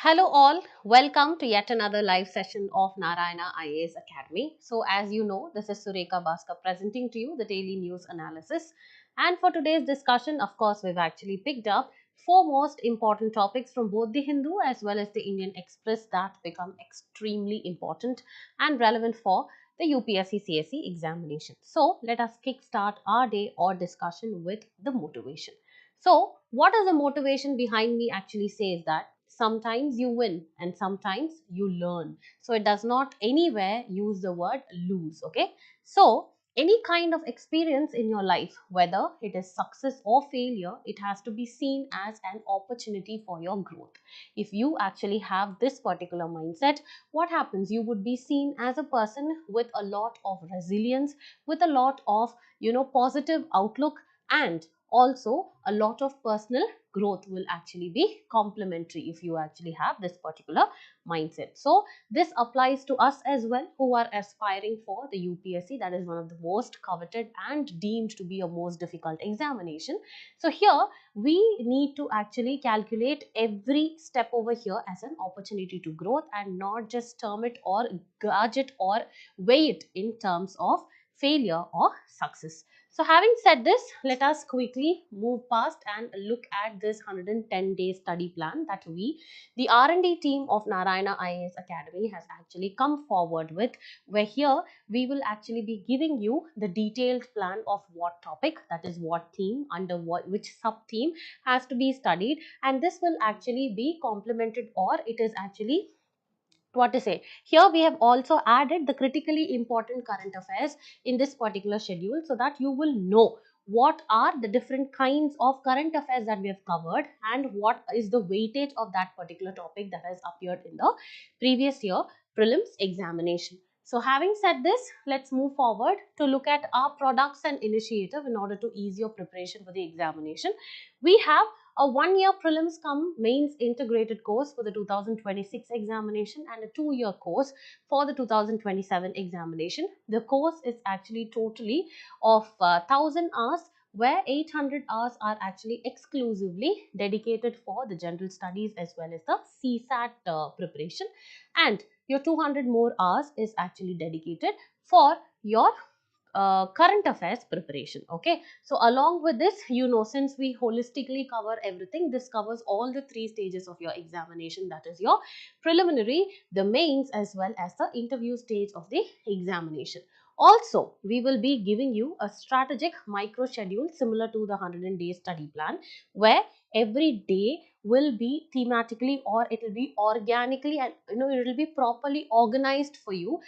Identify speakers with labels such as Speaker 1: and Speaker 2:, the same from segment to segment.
Speaker 1: Hello all, welcome to yet another live session of Narayana IAS Academy. So as you know, this is Sureka Bhaskar presenting to you the daily news analysis. And for today's discussion, of course, we've actually picked up four most important topics from both the Hindu as well as the Indian Express that become extremely important and relevant for the UPSC CSE examination. So let us kickstart our day or discussion with the motivation. So, what is the motivation behind me actually says that sometimes you win and sometimes you learn. So, it does not anywhere use the word lose. Okay. So, any kind of experience in your life, whether it is success or failure, it has to be seen as an opportunity for your growth. If you actually have this particular mindset, what happens? You would be seen as a person with a lot of resilience, with a lot of, positive outlook, and also a lot of personal growth will actually be complementary if you actually have this particular mindset. So this applies to us as well who are aspiring for the UPSC, that is one of the most coveted and deemed to be a most difficult examination. So here we need to actually calculate every step over here as an opportunity to growth and not just term it or gauge it or weigh it in terms of failure or success. So having said this, let us quickly move past and look at this 110-day study plan that the R&D team of Narayana IAS Academy has actually come forward with, where here we will actually be giving you the detailed plan of what topic, that is what theme, under which sub-theme has to be studied, and this will actually be complemented, or it is actually what to say, here we have also added the critically important current affairs in this particular schedule so that you will know what are the different kinds of current affairs that we have covered and what is the weightage of that particular topic that has appeared in the previous year prelims examination. So having said this, let's move forward to look at our products and initiative in order to ease your preparation for the examination. We have a 1-year prelims cum mains integrated course for the 2026 examination and a 2-year course for the 2027 examination. The course is actually totally of 1000 hours, where 800 hours are actually exclusively dedicated for the general studies as well as the CSAT preparation, and your 200 more hours is actually dedicated for your current affairs preparation. Okay, so along with this, since we holistically cover everything, this covers all the 3 stages of your examination, that is your preliminary, the mains as well as the interview stage of the examination. Also, we will be giving you a strategic micro schedule similar to the 100-day study plan, where every day will be thematically, or it will be organically, and it will be properly organized for you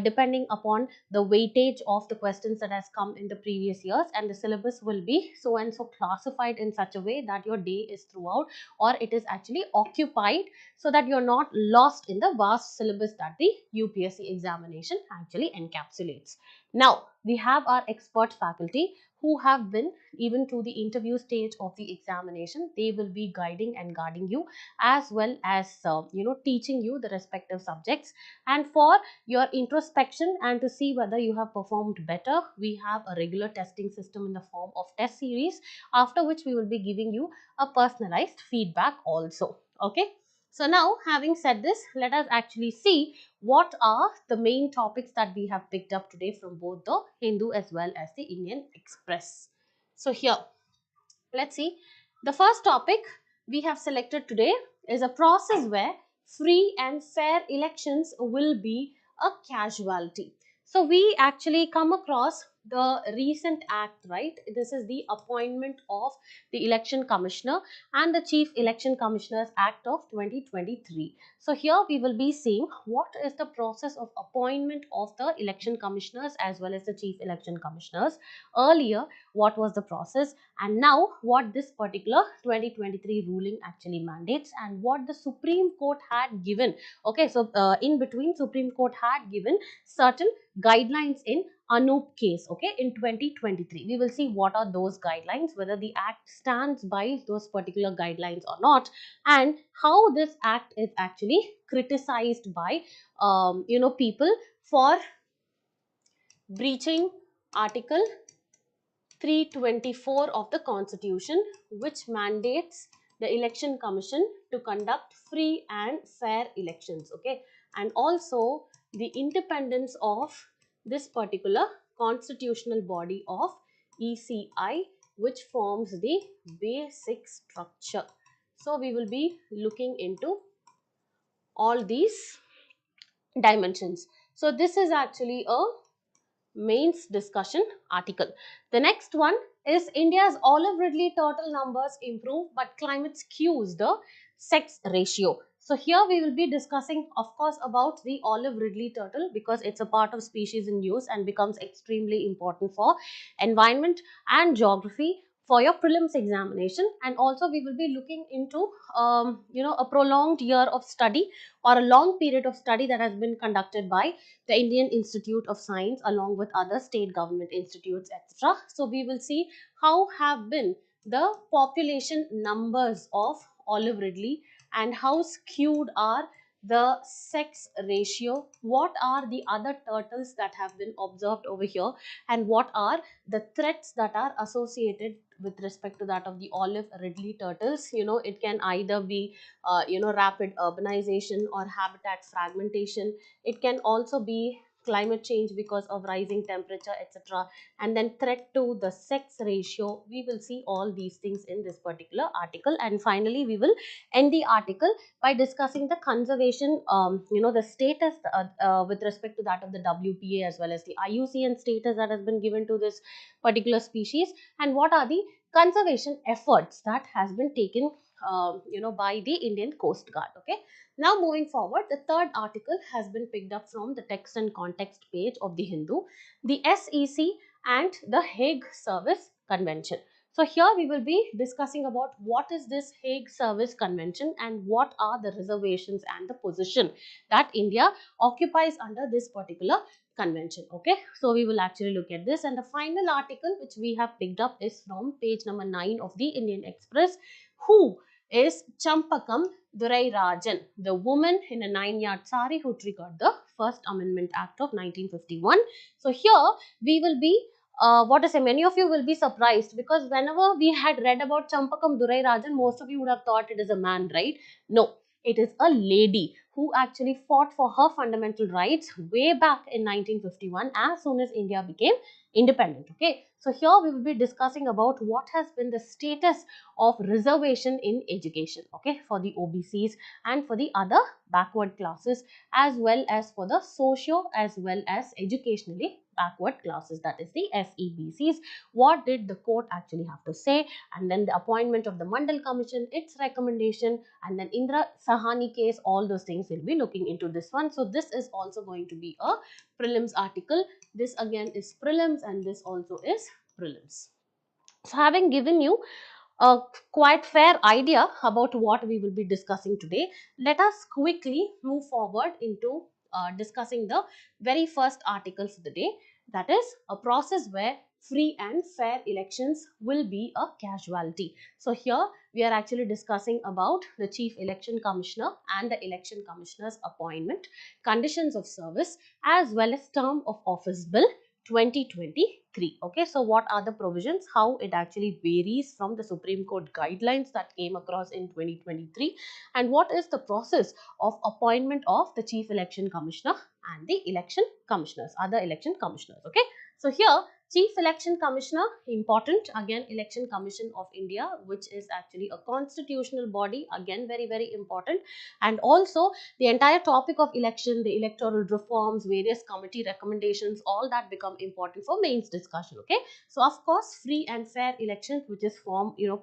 Speaker 1: depending upon the weightage of the questions that has come in the previous years, and the syllabus will be so and so classified in such a way that your day is throughout, or it is actually occupied, so that you're not lost in the vast syllabus that the UPSC examination actually encapsulates. Now we have our expert faculty who have been even to the interview stage of the examination. They will be guiding and guarding you as well as teaching you the respective subjects. And for your introspection and to see whether you have performed better, we have a regular testing system in the form of test series, after which we will be giving you a personalized feedback also. Okay, so now having said this, let us actually see what are the main topics that we have picked up today from both the Hindu as well as the Indian Express. So here, let's see, the first topic we have selected today is a process where free and fair elections will be a casualty. So we actually come across the recent act, right? This is the appointment of the election commissioner and the chief election commissioners act of 2023. So here we will be seeing what is the process of appointment of the election commissioners as well as the chief election commissioners. Earlier, what was the process, and now what this particular 2023 ruling actually mandates, and what the Supreme Court had given. Okay, so in between, Supreme Court had given certain guidelines in Anup case, okay, in 2023. We will see what are those guidelines, whether the act stands by those particular guidelines or not, and how this act is actually criticized by people for breaching Article 324 of the Constitution, which mandates the Election Commission to conduct free and fair elections, okay, and also the independence of this particular constitutional body of ECI, which forms the basic structure. So we will be looking into all these dimensions. So this is actually a mains discussion article. The next one is India's Olive Ridley turtle numbers improve, but climate skews the sex ratio. So here we will be discussing, of course, about the Olive Ridley turtle, because it's a part of species in use and becomes extremely important for environment and geography for your prelims examination. And also we will be looking into a prolonged year of study or a long period of study that has been conducted by the Indian Institute of Science along with other state government institutes, etc. So we will see how have been the population numbers of Olive Ridley and how skewed are the sex ratio, what are the other turtles that have been observed over here, and what are the threats that are associated with respect to that of the Olive Ridley turtles. It can either be rapid urbanization or habitat fragmentation. It can also be climate change because of rising temperature, etc. And then threat to the sex ratio. We will see all these things in this particular article. And finally, we will end the article by discussing the conservation, the status with respect to that of the WPA as well as the IUCN status that has been given to this particular species, and what are the conservation efforts that has been taken by the Indian Coast Guard. Okay. Now moving forward, the third article has been picked up from the text and context page of the Hindu, the SEC and the Hague Service Convention. So here we will be discussing about what is this Hague Service Convention and what are the reservations and the position that India occupies under this particular convention. Okay, so we will actually look at this, and the final article which we have picked up is from page number 9 of the Indian Express. Who is Champakam Dorairajan, the woman in a 9-yard sari who triggered the First Amendment Act of 1951. So here we will be many of you will be surprised, because whenever we had read about Champakam Dorairajan, most of you would have thought it is a man, right? No, it is a lady who actually fought for her fundamental rights way back in 1951 as soon as India became independent. Okay, so here we will be discussing about what has been the status of reservation in education, okay, for the OBCs and for the other backward classes, as well as for the socio as well as educationally backward classes, that is the FEBCs. What did the court actually have to say? And then the appointment of the Mandal Commission, its recommendation, and then Indra Sahani case, all those things will be looking into this one. So this is also going to be a prelims article. This again is prelims and this also is prelims. So having given you a quite fair idea about what we will be discussing today, let us quickly move forward into discussing the very first article for the day, that is a process where free and fair elections will be a casualty. So here we are actually discussing about the Chief Election Commissioner and the Election Commissioner's appointment, conditions of service, as well as term of office bill 2023. Okay, so what are the provisions, how it actually varies from the Supreme Court guidelines that came across in 2023, and what is the process of appointment of the Chief Election Commissioner and the election commissioners, other election commissioners. Okay, so here Chief Election Commissioner, important, again Election Commission of India, which is actually a constitutional body, again very important, and also the entire topic of election, the electoral reforms, various committee recommendations, all that become important for mains discussion. Okay, so of course free and fair elections, which is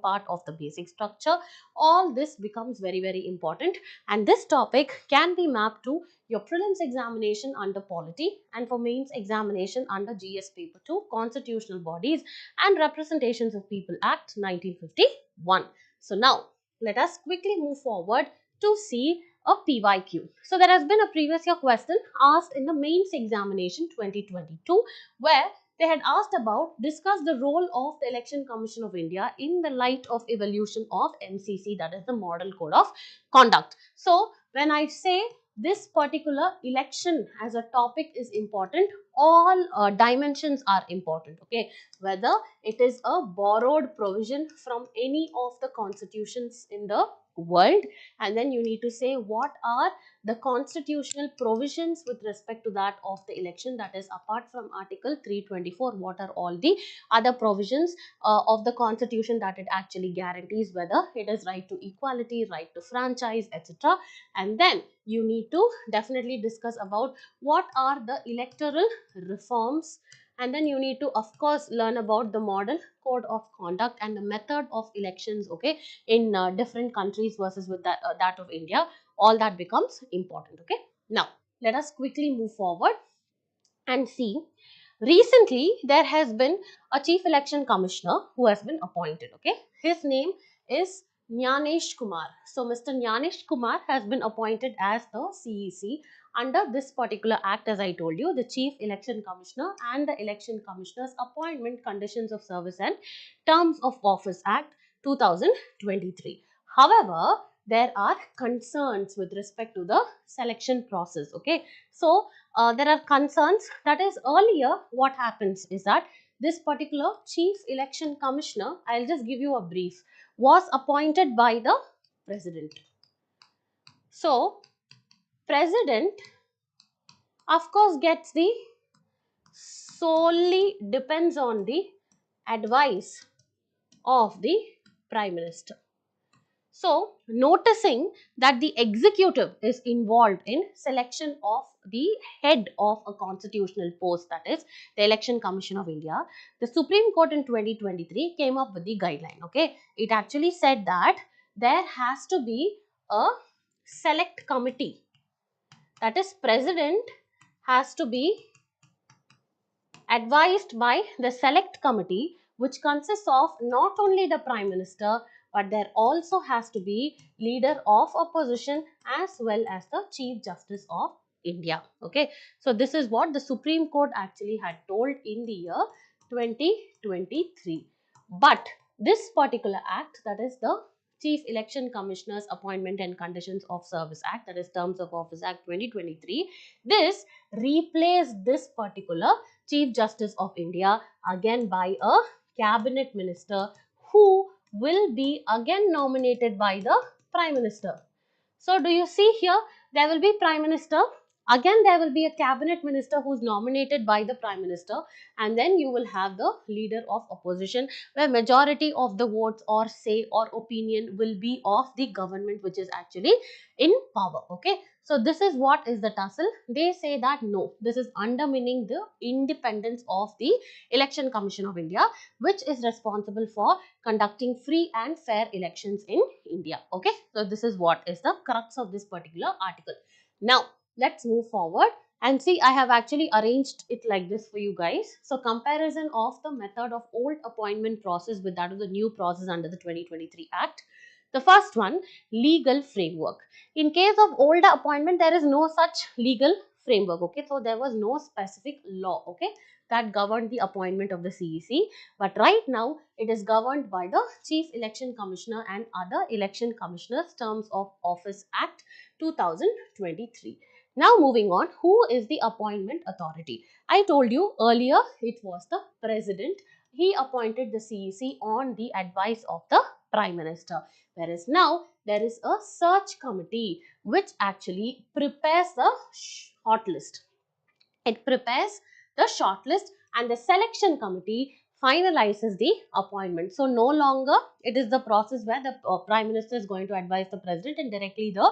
Speaker 1: part of the basic structure, all this becomes very important, and this topic can be mapped to your prelims examination under polity and for mains examination under GS paper 2, constitutional bodies and representations of people act 1951. So now let us quickly move forward to see a PYQ. So there has been a previous year question asked in the mains examination 2022, where they had asked about, discuss the role of the Election Commission of India in the light of evolution of MCC, that is the Model Code of Conduct. So when I say this particular election as a topic is important. All dimensions are important, okay, whether it is a borrowed provision from any of the constitutions in the world, and then you need to say what are the constitutional provisions with respect to that of the election, that is apart from article 324, what are all the other provisions of the constitution that it actually guarantees, whether it is right to equality, right to franchise, etc. And then you need to definitely discuss about what are the electoral reforms, and then you need to of course learn about the model code of conduct and the method of elections, okay, in different countries versus with that of India. All that becomes important, okay. Now let us quickly move forward and see. Recently there has been a chief election commissioner who has been appointed, okay. His name is Jnanesh Kumar. So Mr. Jnanesh Kumar has been appointed as the CEC under this particular act. As I told you, the Chief Election Commissioner and the Election Commissioner's Appointment, Conditions of Service and Terms of Office Act 2023. However, there are concerns with respect to the selection process, okay. So there are concerns, that is earlier what happens is that this particular Chief Election Commissioner, I'll just give you a brief, was appointed by the President. So President of course gets the solely depends on the advice of the Prime Minister. So, noticing that the executive is involved in selection of the head of a constitutional post, that is the Election Commission of India, the Supreme Court in 2023 came up with the guideline, okay. It actually said that there has to be a select committee, that is President has to be advised by the select committee, which consists of not only the Prime Minister, but there also has to be leader of opposition as well as the Chief Justice of India, okay. So this is what the Supreme Court actually had told in the year 2023. But this particular act, that is the Chief Election Commissioner's Appointment and Conditions of Service Act, that is Terms of Office Act 2023, this replaced this particular Chief Justice of India again by a cabinet minister who will be again nominated by the Prime Minister. So do you see here, there will be Prime Minister, again there will be a cabinet minister who is nominated by the Prime Minister, and then you will have the leader of opposition, where majority of the votes or say or opinion will be of the government which is actually in power, okay. So this is what is the tussle. They say that no, this is undermining the independence of the Election Commission of India, which is responsible for conducting free and fair elections in India, okay. So this is what is the crux of this particular article. Now let's move forward and see. I have actually arranged it like this for you guys. So comparison of the method of old appointment process with that of the new process under the 2023 Act. The first one, legal framework. In case of older appointment, there is no such legal framework, okay. So there was no specific law, okay, that governed the appointment of the CEC. But right now, it is governed by the Chief Election Commissioner and other Election Commissioners Terms of Office Act 2023. Now moving on, who is the appointment authority? I told you earlier it was the President. He appointed the CEC on the advice of the Prime Minister. Whereas now there is a search committee which actually prepares the shortlist. It prepares the shortlist and the selection committee finalizes the appointment. So no longer it is the process where the Prime Minister is going to advise the President and directly the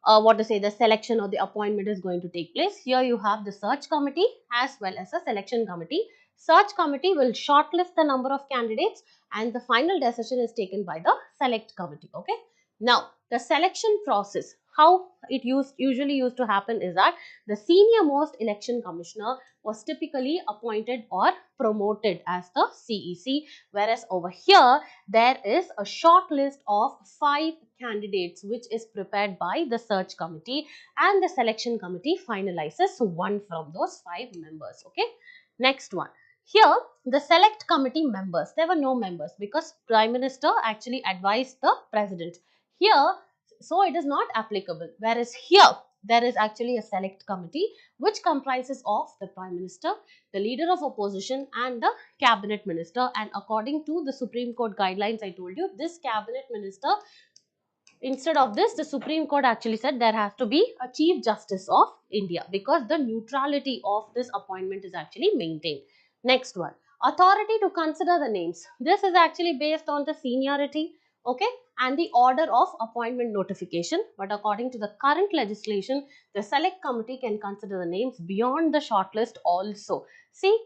Speaker 1: the selection or the appointment is going to take place. Here you have the search committee as well as a selection committee. Search committee will shortlist the number of candidates and the final decision is taken by the select committee, okay. Now the selection process, how it usually used to happen is that the senior most election commissioner was typically appointed or promoted as the CEC, whereas over here there is a short list of 5 candidates which is prepared by the search committee and the selection committee finalizes one from those 5 members, okay. Next one, here the select committee members, there were no members because Prime Minister actually advised the President. Here, so it is not applicable, whereas here there is actually a select committee which comprises of the Prime Minister, the leader of opposition and the cabinet minister. And according to the Supreme Court guidelines, I told you, this cabinet minister, instead of this, the Supreme Court actually said there has to be a Chief Justice of India because the neutrality of this appointment is actually maintained. Next one, authority to consider the names. This is actually based on the seniority, okay, and the order of appointment notification. But according to the current legislation, the select committee can consider the names beyond the shortlist also. See,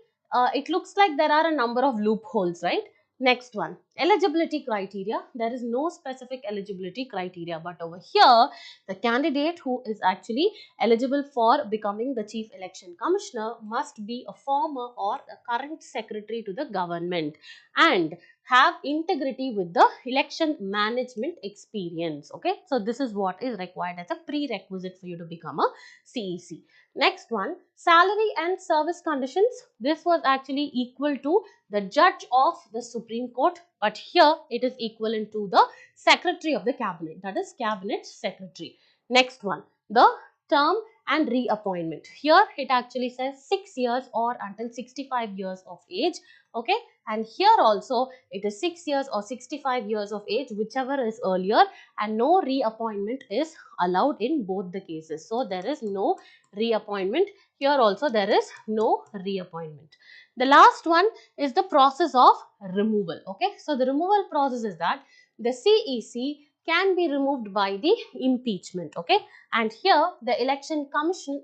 Speaker 1: it looks like there are a number of loopholes, right? Next one, eligibility criteria. There is no specific eligibility criteria, but over here, the candidate who is actually eligible for becoming the Chief Election Commissioner must be a former or a current secretary to the government and have integrity with the election management experience. Okay, so this is what is required as a prerequisite for you to become a CEC. Next one, salary and service conditions. This was actually equal to the judge of the Supreme Court, but here it is equivalent to the secretary of the cabinet, that is cabinet secretary. Next one, the term and reappointment. Here it actually says 6 years or until 65 years of age, okay, and here also it is 6 years or 65 years of age, whichever is earlier, and no reappointment is allowed in both the cases. So there is no reappointment. Here also there is no reappointment. The last one is the process of removal. Okay, so the removal process is that the CEC can be removed by the impeachment. Okay, and here the election commissions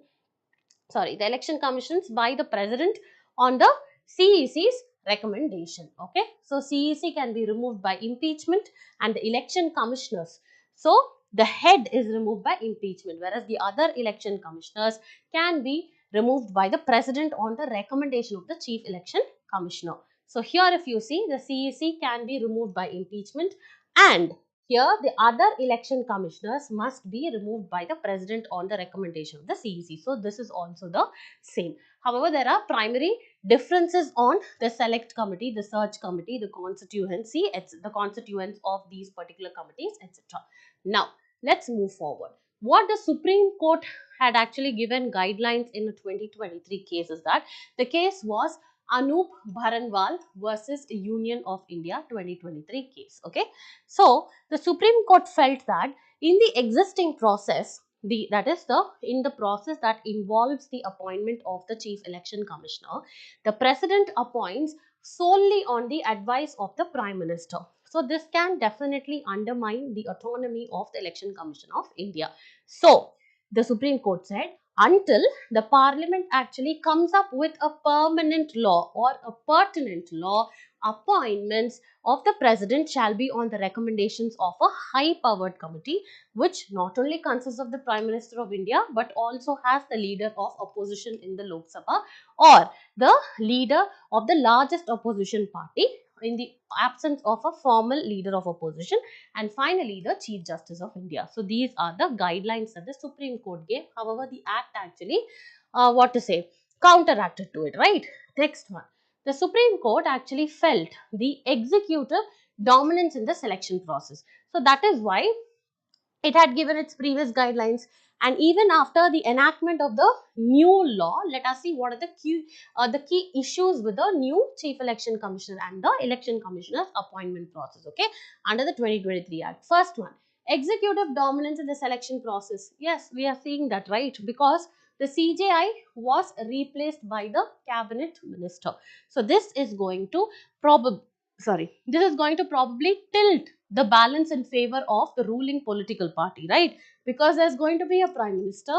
Speaker 1: by the president on the CEC's recommendation. Okay, so CEC can be removed by impeachment and the election commissioners. So the head is removed by impeachment, whereas the other election commissioners can be removed by the president on the recommendation of the chief election commissioner. So here if you see, the CEC can be removed by impeachment, and here the other election commissioners must be removed by the president on the recommendation of the CEC. So this is also the same. However, there are primary differences on the select committee, the search committee, the constituency, the constituents of these particular committees, etc. Now, let's move forward. What the Supreme Court had actually given guidelines in the 2023 case is that the case was Anup Bharanwal versus Union of India 2023 case. Okay, so the Supreme Court felt that in the existing process, in the process that involves the appointment of the Chief Election Commissioner, the President appoints solely on the advice of the Prime Minister. So this can definitely undermine the autonomy of the Election Commission of India. So the Supreme Court said, until the Parliament actually comes up with a permanent law or a pertinent law, appointments of the President shall be on the recommendations of a high-powered committee, which not only consists of the Prime Minister of India, but also has the leader of opposition in the Lok Sabha or the leader of the largest opposition party in the absence of a formal leader of opposition, and finally the Chief Justice of India. So these are the guidelines that the Supreme Court gave. However, the act actually, counteracted to it, right? Next one. The Supreme Court actually felt the executive dominance in the selection process. So that is why it had given its previous guidelines, and even after the enactment of the new law, let us see what are the key issues with the new Chief Election Commissioner and the Election Commissioner's appointment process. Okay, under the 2023 Act. First one, executive dominance in the selection process. Yes, we are seeing that, right? Because the CJI was replaced by the cabinet minister. So this is going to probably tilt the balance in favor of the ruling political party, right? Because there's going to be a prime minister,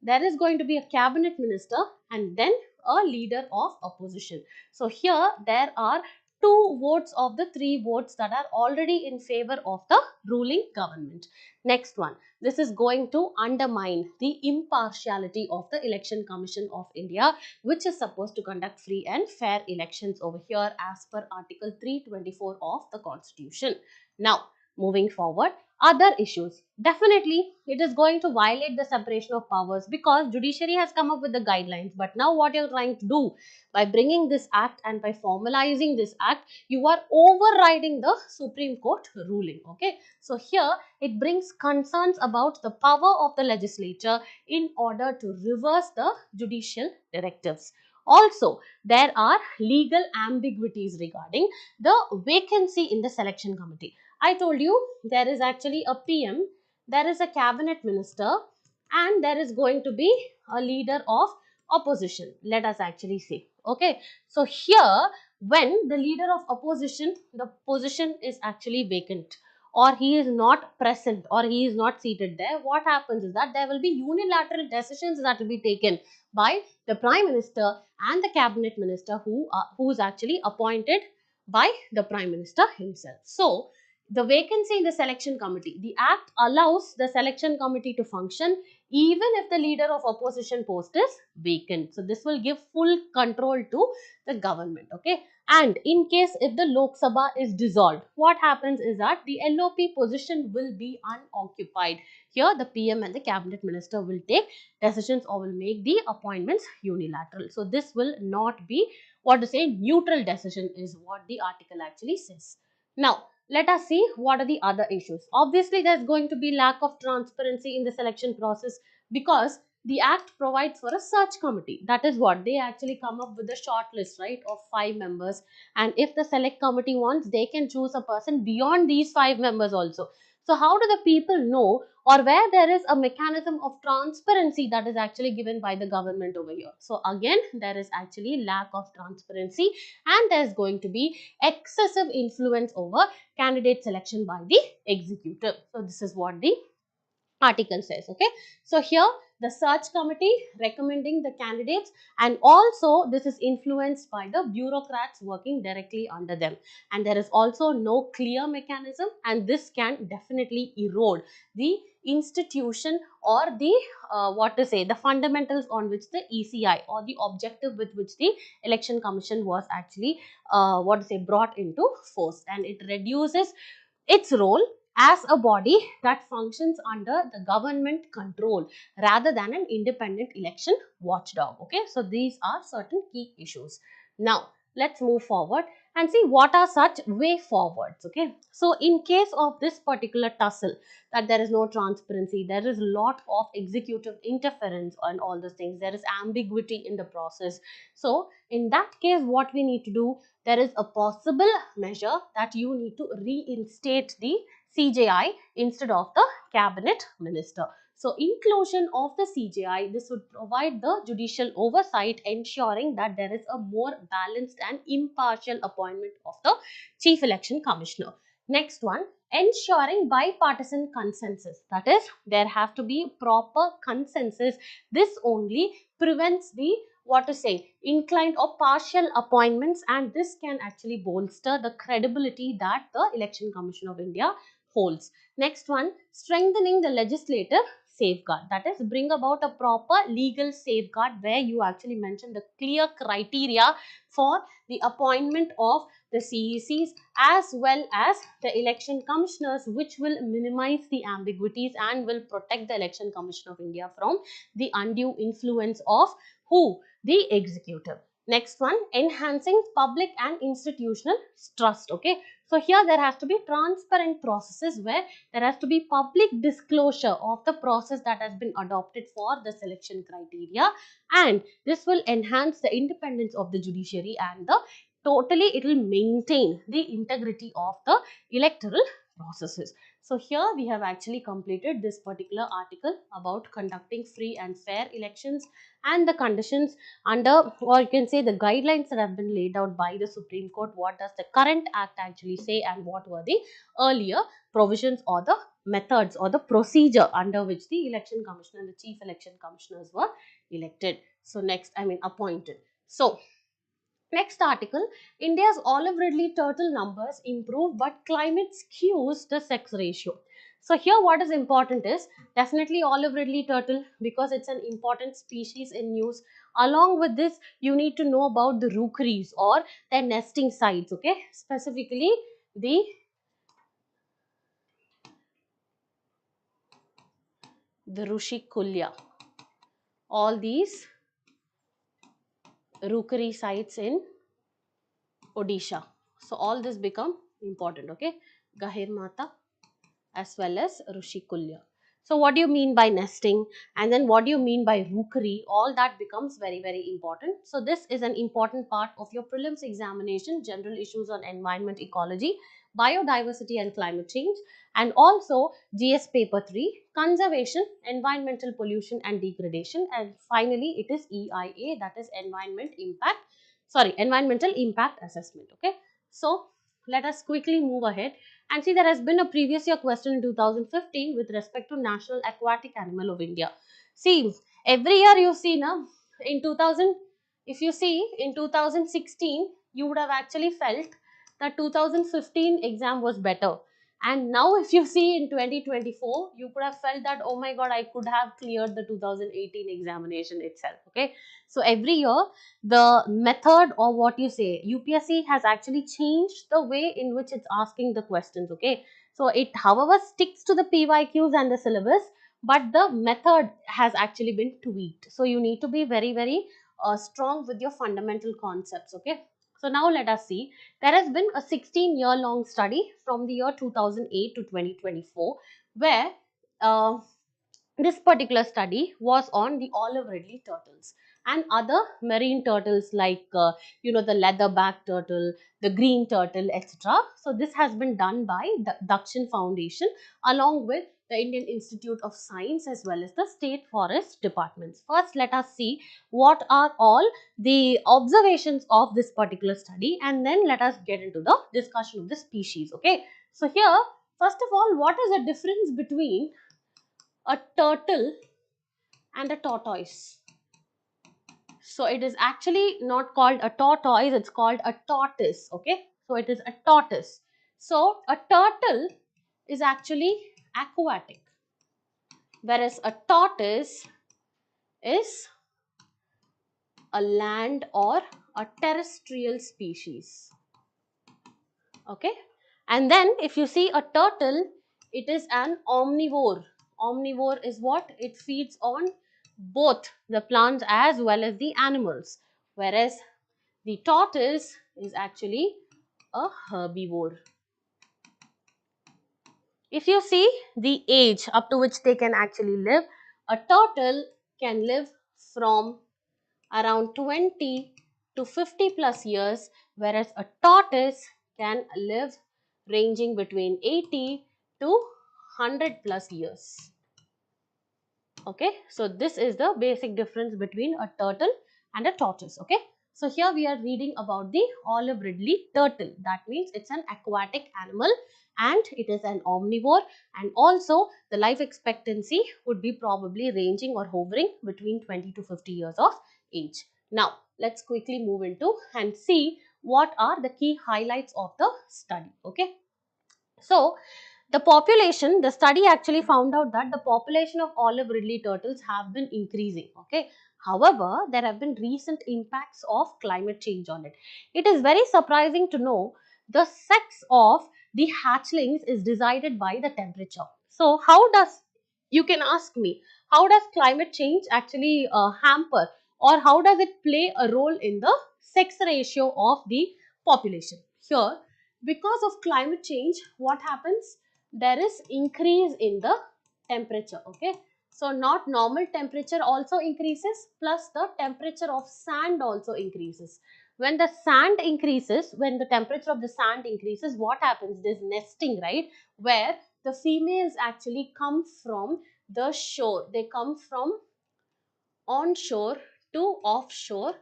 Speaker 1: there is going to be a cabinet minister, and then a leader of opposition. So here there are 2 votes of the 3 votes that are already in favor of the ruling government. Next one, this is going to undermine the impartiality of the Election Commission of India, which is supposed to conduct free and fair elections over here as per Article 324 of the Constitution. Now, moving forward, other issues. Definitely, it is going to violate the separation of powers because judiciary has come up with the guidelines. But now what you're trying to do by bringing this act and by formalizing this act, you are overriding the Supreme Court ruling. Okay. So here it brings concerns about the power of the legislature in order to reverse the judicial directives. Also, there are legal ambiguities regarding the vacancy in the selection committee. I told you there is actually a PM, there is a cabinet minister, and there is going to be a leader of opposition. Let us actually see. Okay. So here, when the leader of opposition, the position is actually vacant, or he is not present, or he is not seated there, what happens is that there will be unilateral decisions that will be taken by the prime minister and the cabinet minister who is actually appointed by the prime minister himself. So the vacancy in the selection committee, the act allows the selection committee to function even if the leader of opposition post is vacant. So this will give full control to the government. Okay. And in case if the Lok Sabha is dissolved, what happens is that the LOP position will be unoccupied. Here the PM and the cabinet minister will take decisions or will make the appointments unilateral. So this will not be, what to say, neutral decision is what the article actually says. Now let us see what are the other issues. Obviously there's going to be lack of transparency in the selection process because the act provides for a search committee. That is what they actually come up with a short list, right, of 5 members, and if the select committee wants, they can choose a person beyond these 5 members also. So how do the people know, or where there is a mechanism of transparency that is actually given by the government over here? So again, there is actually lack of transparency, and there is going to be excessive influence over candidate selection by the executive. So this is what the article says. Okay. So here the search committee recommending the candidates, and also this is influenced by the bureaucrats working directly under them, and there is also no clear mechanism, and this can definitely erode the institution or the what to say, the fundamentals on which the ECI or the objective with which the election commission was actually what to say, brought into force, and it reduces its role as a body that functions under the government control rather than an independent election watchdog. Okay, so these are certain key issues. Now let's move forward and see what are such way forwards. Okay, so in case of this particular tussle, that there is no transparency, there is a lot of executive interference and all those things, there is ambiguity in the process. So in that case, what we need to do, there is a possible measure that you need to reinstate the CJI instead of the cabinet minister. So inclusion of the CJI, this would provide the judicial oversight, ensuring that there is a more balanced and impartial appointment of the chief election commissioner. Next one, ensuring bipartisan consensus. That is, there have to be proper consensus. This only prevents the, what to say, inclined or partial appointments, and this can actually bolster the credibility that the Election Commission of India holds. Next one, strengthening the legislative safeguard. That is, bring about a proper legal safeguard where you actually mention the clear criteria for the appointment of the CECs as well as the election commissioners, which will minimize the ambiguities and will protect the Election Commission of India from the undue influence of who? The executive. Next one, enhancing public and institutional trust. Okay, so here there has to be transparent processes where there has to be public disclosure of the process that has been adopted for the selection criteria, and this will enhance the independence of the judiciary, and the totally it will maintain the integrity of the electoral processes. So here we have actually completed this particular article about conducting free and fair elections and the conditions under, or you can say the guidelines that have been laid out by the Supreme Court. What does the current act actually say, and what were the earlier provisions or the methods or the procedure under which the election commissioner and the chief election commissioners were elected. So next, appointed. So next article, India's Olive Ridley turtle numbers improve but climate skews the sex ratio. So here what is important is definitely Olive Ridley turtle, because it's an important species in news. Along with this, you need to know about the rookeries or their nesting sites, okay? Specifically the the Rushikulya. All these rookery sites in Odisha. So all this become important, okay? Gahir Mata as well as Rushikulya. So what do you mean by nesting, and then what do you mean by rookery? All that becomes very, very important. So this is an important part of your prelims examination, general issues on environment ecology, biodiversity and climate change, and also GS paper 3, conservation, environmental pollution and degradation, and finally it is EIA, that is environmental impact assessment, okay? So let us quickly move ahead and see, there has been a previous year question in 2015 with respect to National Aquatic Animal of India. See, every year you see now, in 2000, if you see in 2016, you would have actually felt that 2015 exam was better. And now if you see in 2024, you could have felt that, oh my god, I could have cleared the 2018 examination itself, okay? So every year, the method, or what you say, UPSC has actually changed the way in which it's asking the questions, okay? So it however sticks to the PYQs and the syllabus, but the method has actually been tweaked. So you need to be very, very strong with your fundamental concepts, okay? So now let us see, there has been a 16-year long study from the year 2008 to 2024 where this particular study was on the Olive Ridley turtles and other marine turtles like the leatherback turtle, the green turtle, etc. So this has been done by the Dakshin Foundation along with the Indian Institute of Science as well as the State Forest Departments. First, let us see what are all the observations of this particular study, and then let us get into the discussion of the species. Okay, so here, first of all, what is the difference between a turtle and a tortoise? So it is actually not called a tortoise, it's called a tortoise, okay? So it is a tortoise. So a turtle is actually aquatic, whereas a tortoise is a land or a terrestrial species, okay? And then if you see a turtle, it is an omnivore. Omnivore is what? It feeds on both the plants as well as the animals, whereas the tortoise is actually a herbivore. If you see the age up to which they can actually live, a turtle can live from around 20 to 50 plus years, whereas a tortoise can live ranging between 80 to 100 plus years. Okay, so this is the basic difference between a turtle and a tortoise. Okay, so here we are reading about the Olive Ridley turtle. That means it's an aquatic animal and it is an omnivore, and also the life expectancy would be probably ranging or hovering between 20 to 50 years of age. Now let's quickly move into and see what are the key highlights of the study. Okay, so the study actually found out that the population of Olive Ridley turtles have been increasing, okay. However, there have been recent impacts of climate change on it. It is very surprising to know the sex of the hatchlings is decided by the temperature. So how does, you can ask me, how does climate change actually hamper, or how does it play a role in the sex ratio of the population? Here, because of climate change, what happens? There is increase in the temperature, okay. So not normal temperature also increases, plus the temperature of sand also increases. When the sand increases, when the temperature of the sand increases, what happens? There's nesting, right, where the females actually come from the shore. They come from onshore to offshore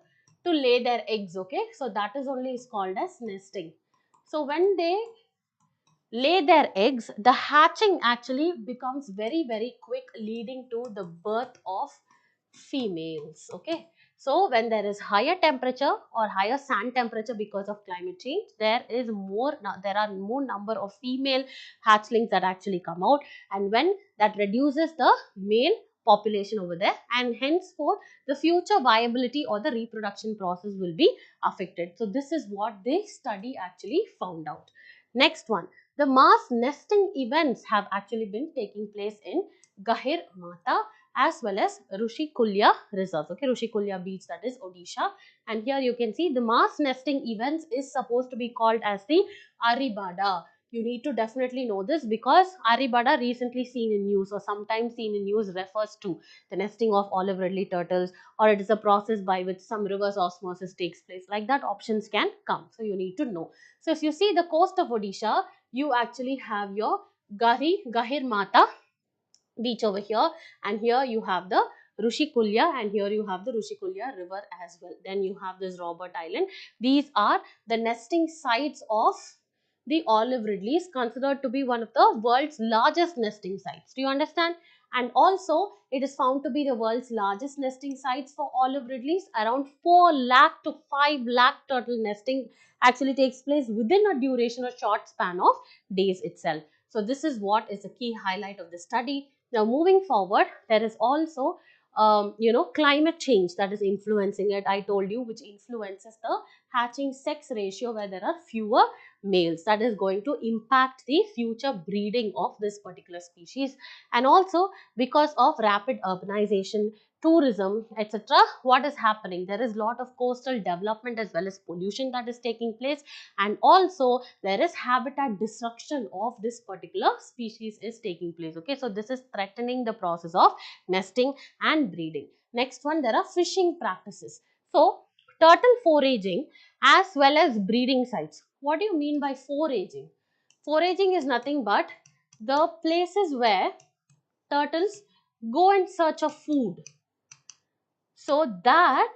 Speaker 1: to lay their eggs, okay. So that is only is called as nesting. So when they lay their eggs, the hatching actually becomes very, very quick, leading to the birth of females, okay. So when there is higher temperature or higher sand temperature because of climate change, there are more number of female hatchlings that actually come out, and when that reduces the male population over there, and henceforth the future viability or the reproduction process will be affected. So this is what this study actually found out. Next one, the mass nesting events have actually been taking place in Gahir Mata, as well as Rushikulya Reserve. Okay, Rushikulya Beach, that is Odisha. And here you can see the mass nesting events is supposed to be called as the Aribada. You need to definitely know this because Aribada, recently seen in news or sometimes seen in news, refers to the nesting of olive ridley turtles, or it is a process by which some reverse osmosis takes place. Like that, options can come. So you need to know. So if you see the coast of Odisha, you actually have your Gahir Mata beach over here, and here you have the Rushikulya, and here you have the Rushikulya river as well. Then you have this Robert Island. These are the nesting sites of the olive ridleys, considered to be one of the world's largest nesting sites. Do you understand? And also it is found to be the world's largest nesting sites for olive ridleys. Around 4 lakh to 5 lakh turtle nesting actually takes place within a duration or short span of days itself. So this is what is a key highlight of the study. Now moving forward, there is also climate change that is influencing it. I told you, which influences the hatching sex ratio, where there are fewer males. That is going to impact the future breeding of this particular species. And also because of rapid urbanization, tourism, etc., what is happening? There is a lot of coastal development as well as pollution that is taking place, and also there is habitat destruction of this particular species is taking place. Okay, so this is threatening the process of nesting and breeding. Next one, there are fishing practices. So turtle foraging as well as breeding sites. What do you mean by foraging? Foraging is nothing but the places where turtles go in search of food. So that,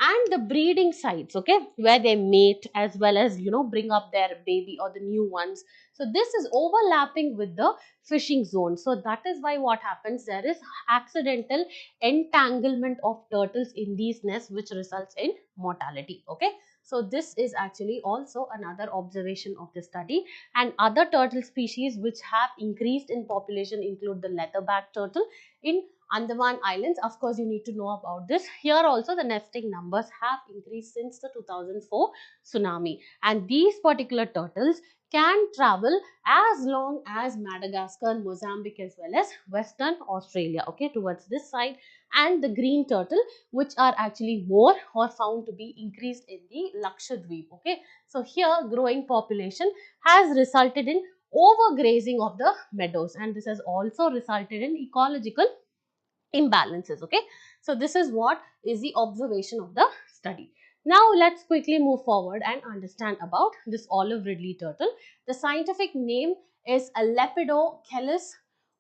Speaker 1: and the breeding sites, okay, where they mate as well as bring up their baby or the new ones. So this is overlapping with the fishing zone. So that is why what happens, there is accidental entanglement of turtles in these nests, which results in mortality. Okay, so this is actually also another observation of the study. And other turtle species which have increased in population include the leatherback turtle in Andaman Islands. Of course, you need to know about this. Here also the nesting numbers have increased since the 2004 tsunami. And these particular turtles can travel as long as Madagascar, Mozambique as well as Western Australia, okay, towards this side. And the green turtle, which are actually more or found to be increased in the Lakshadweep, okay. So here growing population has resulted in overgrazing of the meadows, and this has also resulted in ecological imbalances. Okay, so this is what is the observation of the study. Now let's quickly move forward and understand about this olive ridley turtle. The scientific name is Lepidochelys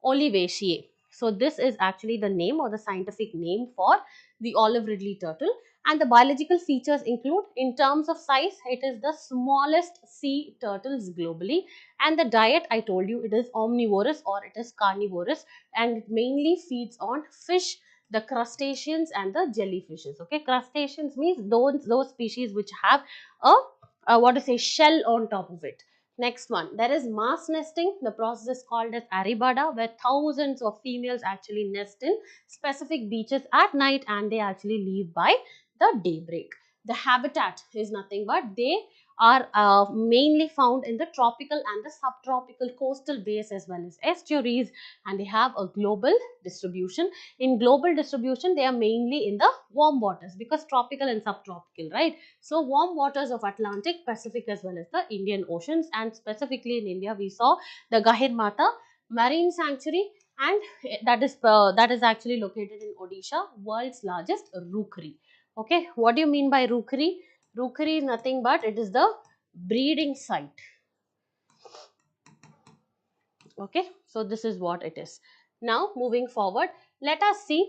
Speaker 1: olivaceae. So this is actually the name or the scientific name for the olive ridley turtle. And the biological features include, in terms of size, it is the smallest sea turtles globally. And the diet, I told you, it is omnivorous or it is carnivorous, and it mainly feeds on fish, the crustaceans and the jellyfishes. Okay, crustaceans means those species which have a what to say, shell on top of it. Next one, there is mass nesting. The process is called as aribada, where thousands of females actually nest in specific beaches at night, and they actually leave by the daybreak. The habitat is nothing but they are mainly found in the tropical and the subtropical coastal bays as well as estuaries, and they have a global distribution. In global distribution, they are mainly in the warm waters, because tropical and subtropical, right? So warm waters of Atlantic, Pacific as well as the Indian Oceans, and specifically in India we saw the Gahir Mata Marine Sanctuary, and that is actually located in Odisha, world's largest rookery. Okay, what do you mean by rookery? Rookery is nothing but it is the breeding site. Okay, so this is what it is. Now moving forward, let us see,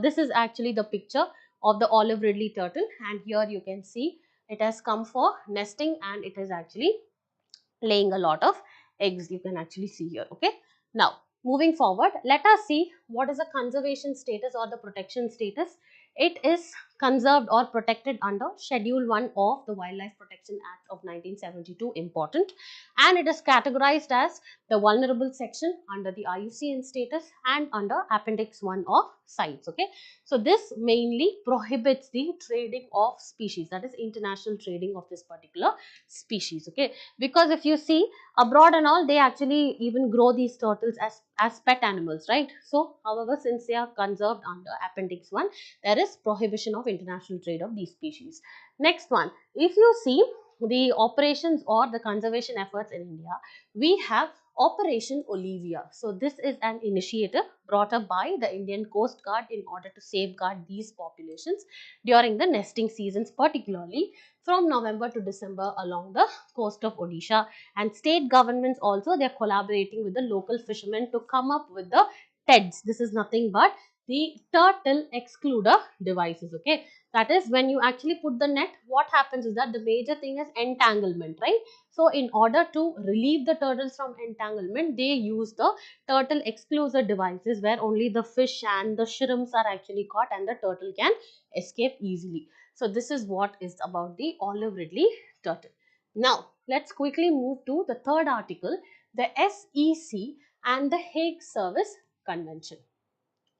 Speaker 1: this is actually the picture of the olive ridley turtle, and here you can see it has come for nesting, and it is actually laying a lot of eggs. You can actually see here. Okay, now moving forward, let us see what is the conservation status or the protection status. It is conserved or protected under Schedule 1 of the Wildlife Protection Act of 1972, important, and it is categorized as the vulnerable section under the IUCN status and under Appendix 1 of CITES. Okay, so this mainly prohibits the trading of species, that is international trading of this particular species. Okay, because if you see abroad and all, they actually even grow these turtles as pet animals, right? So however, since they are conserved under Appendix 1, there is prohibition of international trade of these species. Next one, if you see the operations or the conservation efforts in India, we have Operation Olivia. So this is an initiative brought up by the Indian Coast Guard in order to safeguard these populations during the nesting seasons, particularly from November to December along the coast of Odisha. And state governments also, they are collaborating with the local fishermen to come up with the TEDs. This is nothing but the turtle excluder devices. Okay, that is when you actually put the net, what happens is that the major thing is entanglement, right? So in order to relieve the turtles from entanglement, they use the turtle excluder devices where only the fish and the shrimps are actually caught and the turtle can escape easily. So this is what is about the Olive Ridley turtle. Now let's quickly move to the third article, the SEC and the Hague Service Convention.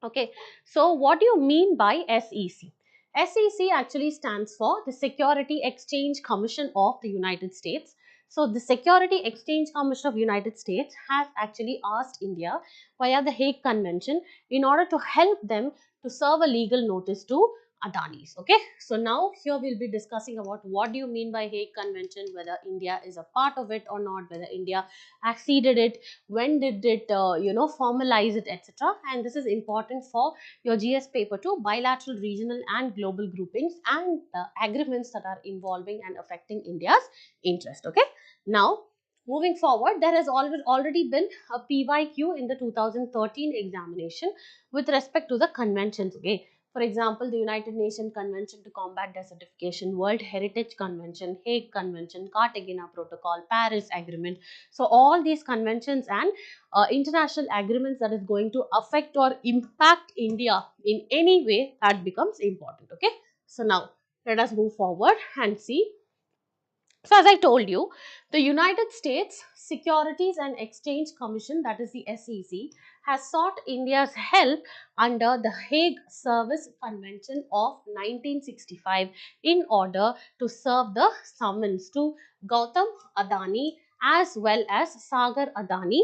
Speaker 1: Okay, so what do you mean by SEC? SEC actually stands for the Security Exchange Commission of the United States. So the Security Exchange Commission of United States has actually asked India via the Hague Convention in order to help them to serve a legal notice to Adanis. Okay, so now here we'll be discussing about what do you mean by Hague Convention, whether India is a part of it or not, whether India acceded it, when did it formalize it, etc. And this is important for your GS paper 2, bilateral, regional and global groupings and agreements that are involving and affecting India's interest. Okay, now moving forward, there has already been a PYQ in the 2013 examination with respect to the conventions. Okay, for example, the United Nations Convention to Combat Desertification, World Heritage Convention, Hague Convention, Cartagena Protocol, Paris Agreement. So all these conventions and international agreements that is going to affect or impact India in any way, that becomes important. Okay, so now let us move forward and see. So as I told you, the United States Securities and Exchange Commission, that is the SEC, has sought India's help under the Hague Service Convention of 1965 in order to serve the summons to Gautam Adani as well as Sagar Adani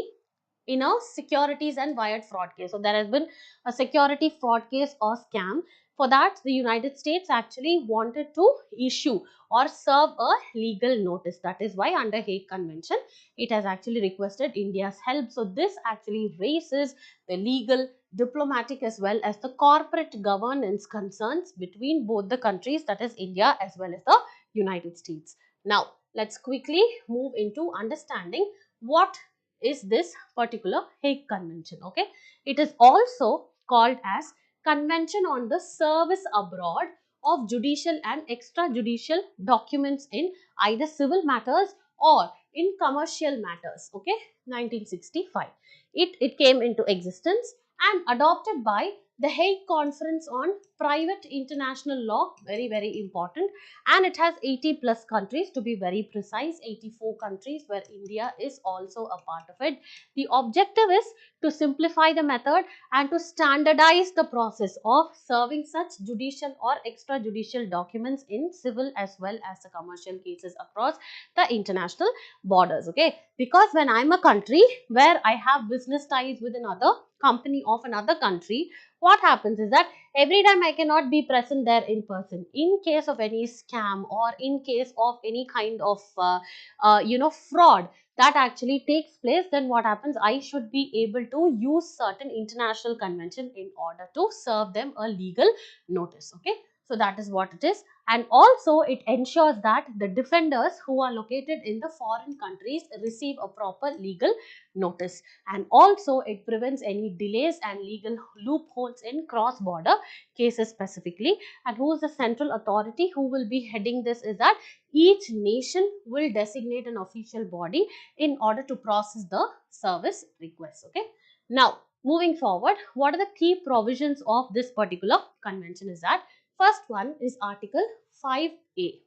Speaker 1: in a securities and wired fraud case. So there has been a security fraud case or scam. For that, the United States actually wanted to issue or serve a legal notice. That is why under Hague Convention, it has actually requested India's help. So this actually raises the legal, diplomatic as well as the corporate governance concerns between both the countries, that is India as well as the United States. Now, let's quickly move into understanding what is this particular Hague Convention. Okay, it is also called as Convention on the Service Abroad of Judicial and Extrajudicial Documents in either civil matters or in commercial matters. Okay, 1965. It came into existence and adopted by the Hague Conference on Private International Law, very important, and it has 80 plus countries, to be very precise, 84 countries, where India is also a part of it. The objective is to simplify the method and to standardize the process of serving such judicial or extrajudicial documents in civil as well as the commercial cases across the international borders. Okay, because when I'm a country where I have business ties with another company of another country, what happens is that every time I cannot be present there in person. In case of any scam or in case of any kind of fraud that actually takes place, then what happens, I should be able to use certain international convention in order to serve them a legal notice. Okay, so that is what it is. And also it ensures that the defenders who are located in the foreign countries receive a proper legal notice, and also it prevents any delays and legal loopholes in cross-border cases specifically. And who is the central authority who will be heading this is that each nation will designate an official body in order to process the service request. Okay, now moving forward, what are the key provisions of this particular convention is that First one is Article 5A.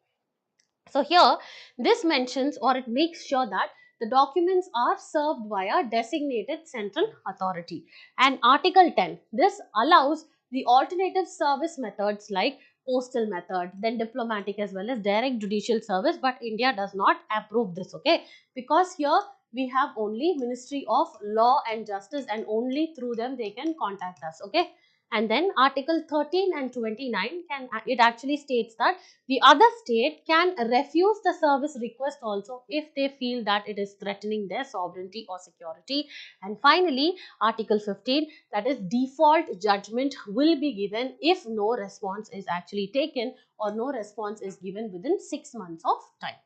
Speaker 1: So here this mentions, or it makes sure that the documents are served via designated central authority. And Article 10, this allows the alternative service methods like postal method, then diplomatic as well as direct judicial service, but India does not approve this, okay, because here we have only Ministry of Law and Justice, and only through them they can contact us, okay. And then Article 13 and 29 it actually states that the other state can refuse the service request also if they feel that it is threatening their sovereignty or security. And finally, Article 15, that is default judgment will be given if no response is actually taken or no response is given within 6 months of time.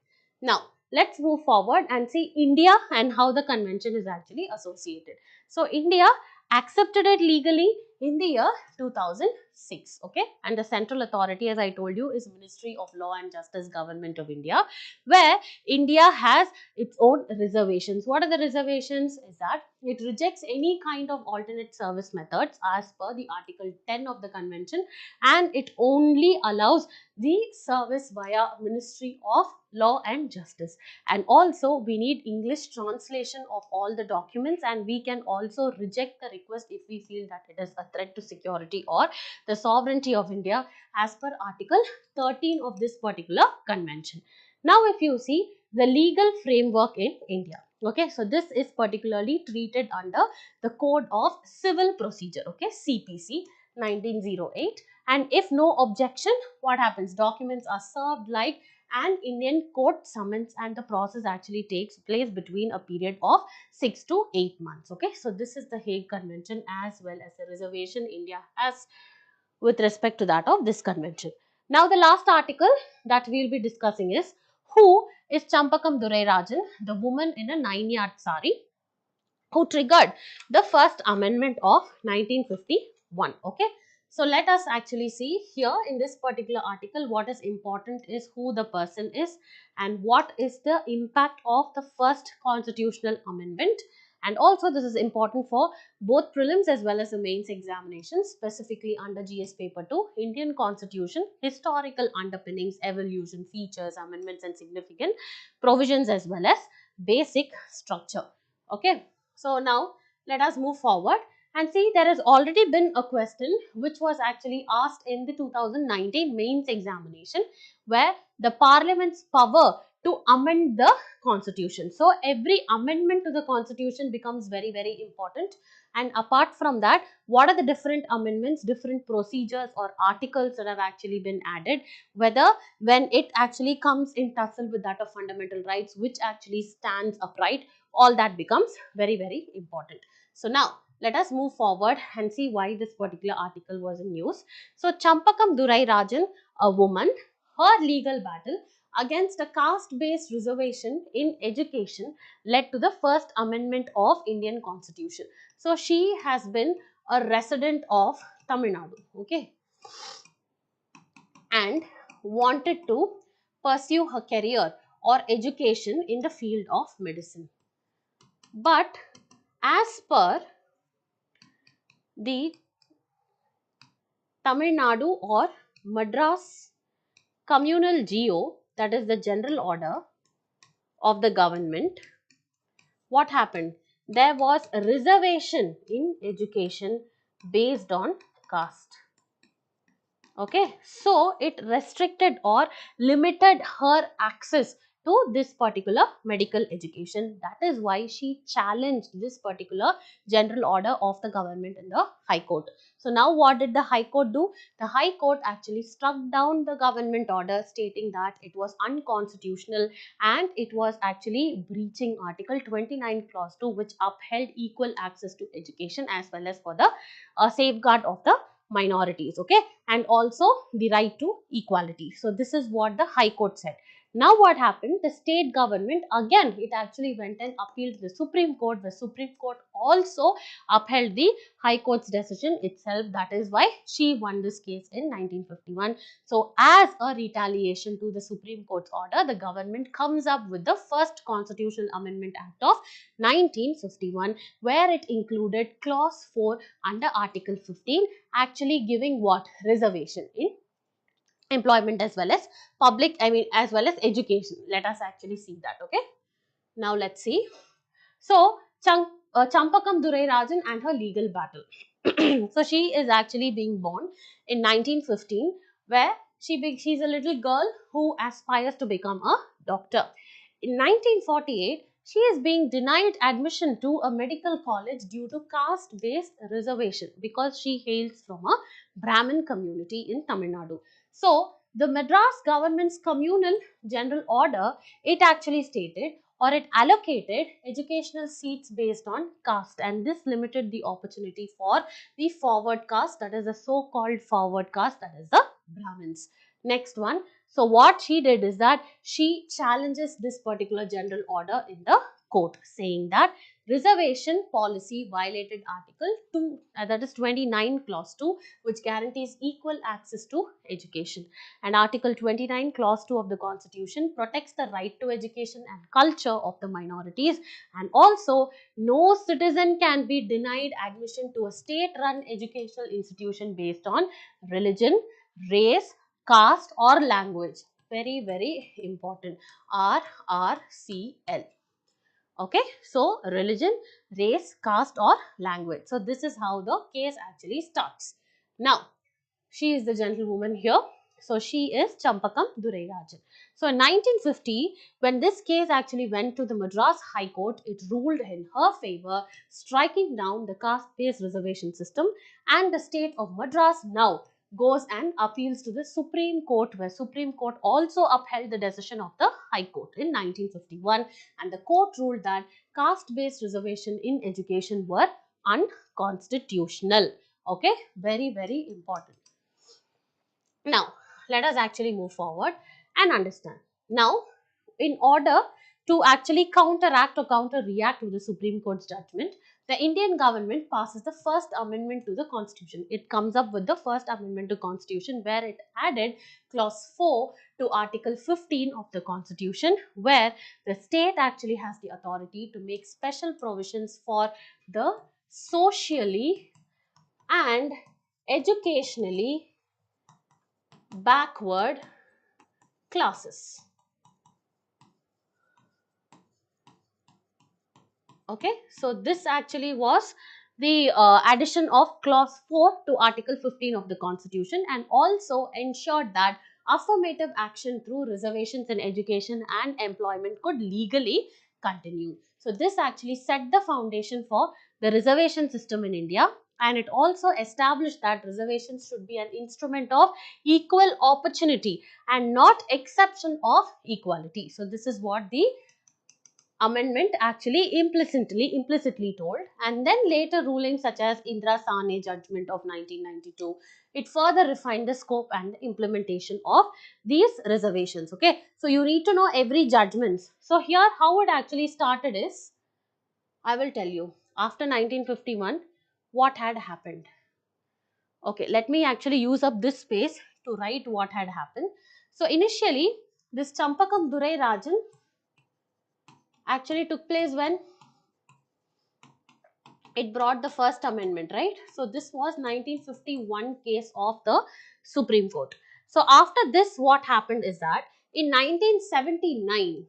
Speaker 1: Now, let's move forward and see India and how the convention is actually associated. So, India accepted it legally in the year 2006, okay, and the central authority, as I told you, is Ministry of Law and Justice, Government of India, where India has its own reservations. What are the reservations? Is that it rejects any kind of alternate service methods as per the Article 10 of the convention, and it only allows the service via Ministry of Law and Justice. And also we need English translation of all the documents, and we can also reject the request if we feel that it is a threat to security or the sovereignty of India as per Article 13 of this particular convention. Now if you see the legal framework in India, okay, so this is particularly treated under the Code of Civil Procedure, okay, CPC 1908. And if no objection, what happens? Documents are served like an Indian court summons, and the process actually takes place between a period of 6 to 8 months. Okay, so this is the Hague Convention as well as the reservation India has with respect to that of this convention. Now, the last article that we will be discussing is, who is Champakam Dorairajan, the woman in a 9-yard sari, who triggered the first amendment of 1951. Okay, so let us actually see here in this particular article what is important is who the person is and what is the impact of the first constitutional amendment. And also this is important for both prelims as well as the mains examinations, specifically under GS paper 2, Indian Constitution, historical underpinnings, evolution, features, amendments and significant provisions as well as basic structure. Okay. So now let us move forward and see, there has already been a question which was actually asked in the 2019 mains examination, where the Parliament's power to amend the constitution. So every amendment to the constitution becomes very, very important. And apart from that, what are the different amendments, different procedures or articles that have actually been added, whether when it actually comes in tussle with that of fundamental rights, which actually stands upright, all that becomes very, very important. So now let us move forward and see why this particular article was in news. So Champakam Dorairajan, a woman, her legal battle against a caste-based reservation in education led to the first amendment of Indian Constitution. So she has been a resident of Tamil Nadu, okay, and wanted to pursue her career or education in the field of medicine. But as per the Tamil Nadu or Madras Communal Geo, that is the general order of the government, what happened? There was a reservation in education based on caste. Okay, so it restricted or limited her access to this particular medical education. That is why she challenged this particular general order of the government in the High Court. So now what did the High Court do? The High Court actually struck down the government order, stating that it was unconstitutional and it was actually breaching Article 29 Clause 2, which upheld equal access to education as well as for the safeguard of the minorities, okay, and also the right to equality. So this is what the High Court said. Now what happened? The state government again, it actually went and appealed to the Supreme Court. The Supreme Court also upheld the High Court's decision itself. That is why she won this case in 1951. So as a retaliation to the Supreme Court's order, the government comes up with the first Constitutional Amendment Act of 1951, where it included clause 4 under Article 15, actually giving what? Reservation in employment as well as public, as well as education. Let us actually see that. Okay, now let's see. So Champakam Dorairajan and her legal battle. So she is actually being born in 1915, where she's a little girl who aspires to become a doctor. In 1948, she is being denied admission to a medical college due to caste-based reservation because she hails from a Brahmin community in Tamil Nadu. So the Madras government's communal general order, it actually stated, or it allocated educational seats based on caste, and this limited the opportunity for the forward caste, that is the so-called forward caste, that is the Brahmins. Next one. So what she did is that she challenges this particular general order in the court, saying that reservation policy violated Article 2, that is 29 clause 2, which guarantees equal access to education, and Article 29 clause 2 of the Constitution protects the right to education and culture of the minorities, and also no citizen can be denied admission to a state-run educational institution based on religion, race, caste or language. Very, very important. RRCL. Okay, so religion, race, caste or language. So this is how the case actually starts. Now, she is the gentlewoman here. So she is Champakam Dorairajan. So in 1950, when this case actually went to the Madras High Court, it ruled in her favor, striking down the caste-based reservation system, and the state of Madras now goes and appeals to the Supreme Court, where Supreme Court also upheld the decision of the High Court in 1951, and the court ruled that caste-based reservation in education were unconstitutional. Okay, very, very important. Now, let us actually move forward and understand. Now, in order to actually counteract or counter-react to the Supreme Court's judgment, the Indian government passes the first amendment to the Constitution. It comes up with the first amendment to Constitution, where it added clause 4 to Article 15 of the Constitution, where the state actually has the authority to make special provisions for the socially and educationally backward classes. Okay, so this actually was the addition of clause 4 to Article 15 of the Constitution, and also ensured that affirmative action through reservations in education and employment could legally continue. So this actually set the foundation for the reservation system in India, and it also established that reservations should be an instrument of equal opportunity and not exception of equality. So this is what the amendment actually implicitly told, and then later rulings such as Indra Sane judgment of 1992, it further refined the scope and the implementation of these reservations. Okay, so you need to know every judgments. So here how it actually started is, I will tell you, after 1951 what had happened. Okay, let me actually use up this space to write what had happened. So initially this Champakam Dorairajan actually took place when it brought the first amendment, right? So this was 1951 case of the Supreme Court. So after this, what happened is that in 1979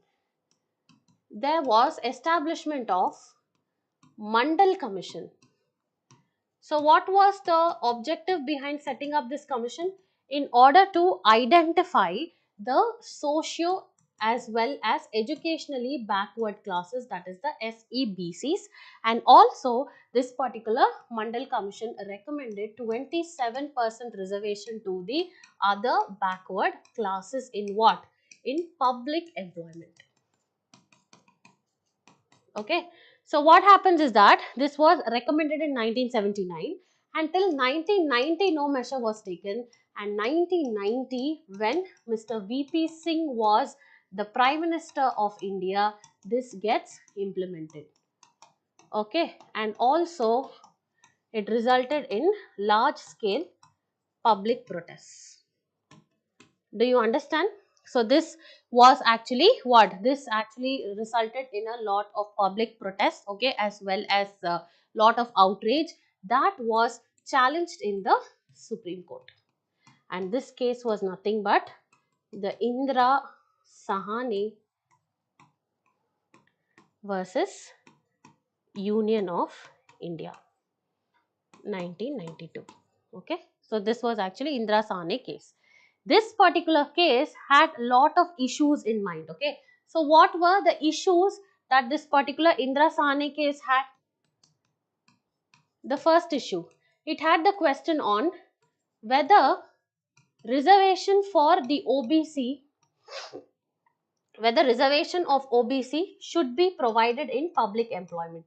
Speaker 1: there was establishment of Mandal Commission. So what was the objective behind setting up this commission? In order to identify the socio as well as educationally backward classes, that is the FEBCs, and also this particular Mandal Commission recommended 27% reservation to the other backward classes in what? In public employment. Okay, so what happens is that this was recommended in 1979, until 1990 no measure was taken, and 1990 when Mr. VP Singh was the Prime Minister of India, this gets implemented. Okay, and also it resulted in large scale public protests. Do you understand? So this was actually what? This actually resulted in a lot of public protests, okay, as well as a lot of outrage that was challenged in the Supreme Court. and this case was nothing but the Indira Sahani versus Union of India, 1992. Okay, so this was actually Indira Sahani case. This particular case had a lot of issues in mind. Okay, so what were the issues that this particular Indira Sahani case had? The first issue, it had the question on whether reservation for the OBC, whether reservation of OBC should be provided in public employment.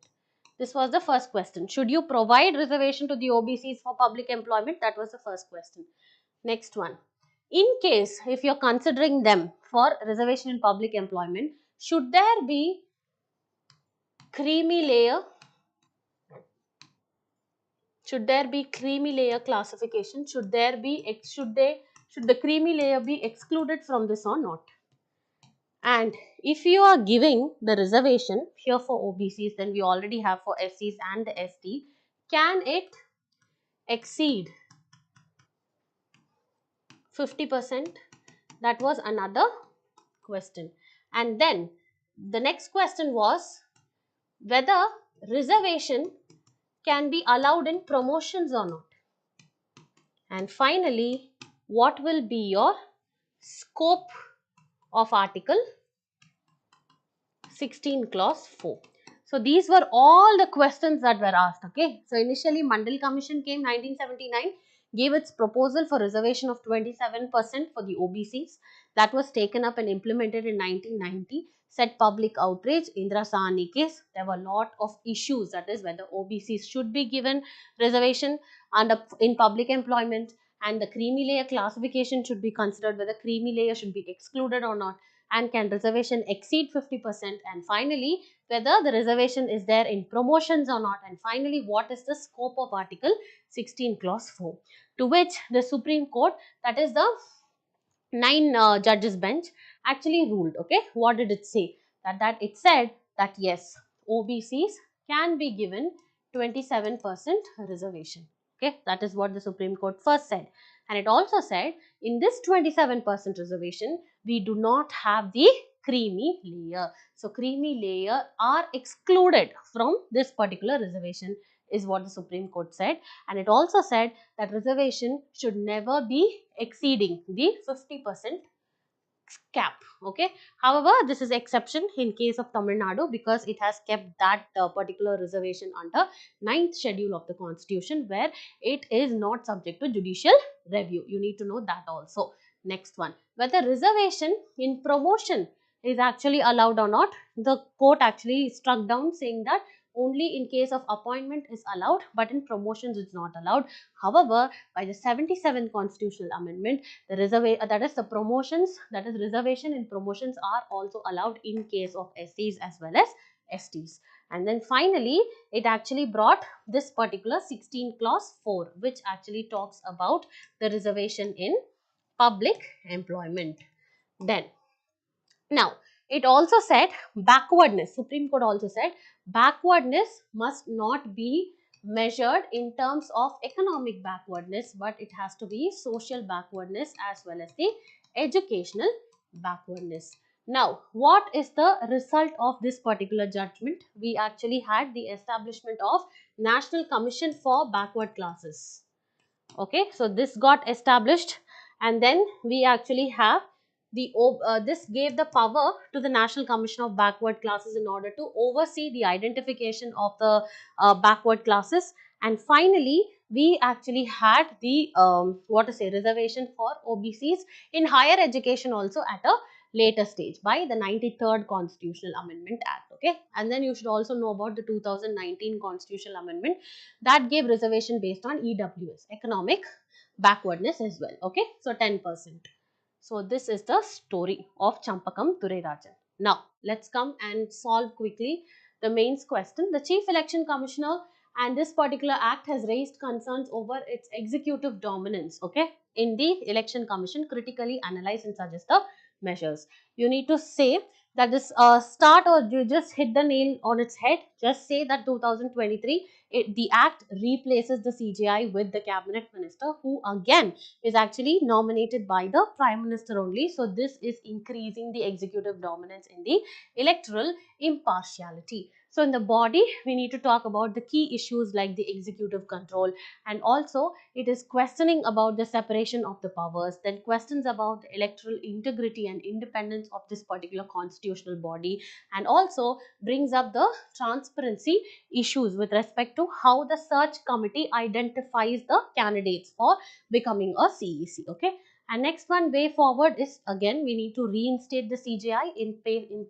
Speaker 1: This was the first question. Should you provide reservation to the OBCs for public employment? That was the first question. Next one. In case if you are considering them for reservation in public employment, should there be creamy layer? Should there be creamy layer classification? Should the creamy layer be excluded from this or not? And if you are giving the reservation here for OBCs, then we already have for SCs and the ST, can it exceed 50%? That was another question. And then the next question was whether reservation can be allowed in promotions or not. And finally, what will be your scope of Article 16 clause 4. So these were all the questions that were asked. Okay, so initially Mandal Commission came 1979, gave its proposal for reservation of 27% for the OBCs. That was taken up and implemented in 1990. Set public outrage, Indira Sahani case. There were a lot of issues, that is whether OBCs should be given reservation in public employment, and the creamy layer classification should be considered, whether creamy layer should be excluded or not, and can reservation exceed 50%, and finally whether the reservation is there in promotions or not, and finally what is the scope of Article 16 clause 4, to which the Supreme Court, that is the 9 judges bench, actually ruled. Okay, what did it say? That it said that yes, OBCs can be given 27% reservation. Okay, that is what the Supreme Court first said. And it also said in this 27% reservation, we do not have the creamy layer. So creamy layer are excluded from this particular reservation, is what the Supreme Court said. And it also said that reservation should never be exceeding the 50% cap. Okay, however, this is exception in case of Tamil Nadu, because it has kept that particular reservation under 9th schedule of the constitution, where it is not subject to judicial review. You need to know that also. Next one, whether reservation in promotion is actually allowed or not. The court actually struck down, saying that only in case of appointment is allowed, but in promotions it's not allowed. However, by the 77th constitutional amendment, the reservation, that is the promotions, that is reservation in promotions, are also allowed in case of SCs as well as STs. And then finally, it actually brought this particular 16 clause 4, which actually talks about the reservation in public employment. Then now, it also said backwardness. Supreme Court also said backwardness must not be measured in terms of economic backwardness, but it has to be social backwardness as well as the educational backwardness. Now, what is the result of this particular judgment? We actually had the establishment of National Commission for Backward Classes. Okay, so this got established, and then we actually have the this gave the power to the National Commission of Backward Classes in order to oversee the identification of the backward classes. And finally, we actually had the reservation for OBCs in higher education also at a later stage by the 93rd Constitutional Amendment Act. Okay, and then you should also know about the 2019 Constitutional Amendment that gave reservation based on EWS, economic backwardness as well. Okay, so 10%. So this is the story of Champakam Dorairajan. Now let's come and solve quickly the mains question. The Chief Election Commissioner and this particular act has raised concerns over its executive dominance. Okay, in the Election Commission, critically analyze and suggest the measures. You need to say that is start, or you just hit the nail on its head. Just say that 2023, the act replaces the CGI with the cabinet minister, who again is actually nominated by the prime minister only. So this is increasing the executive dominance in the electoral impartiality. So in the body, we need to talk about the key issues like the executive control, and also it is questioning about the separation of the powers, then questions about the electoral integrity and independence of this particular constitutional body, and also brings up the transparency issues with respect to how the search committee identifies the candidates for becoming a CEC. Okay. And next one, way forward, is again we need to reinstate the CGI in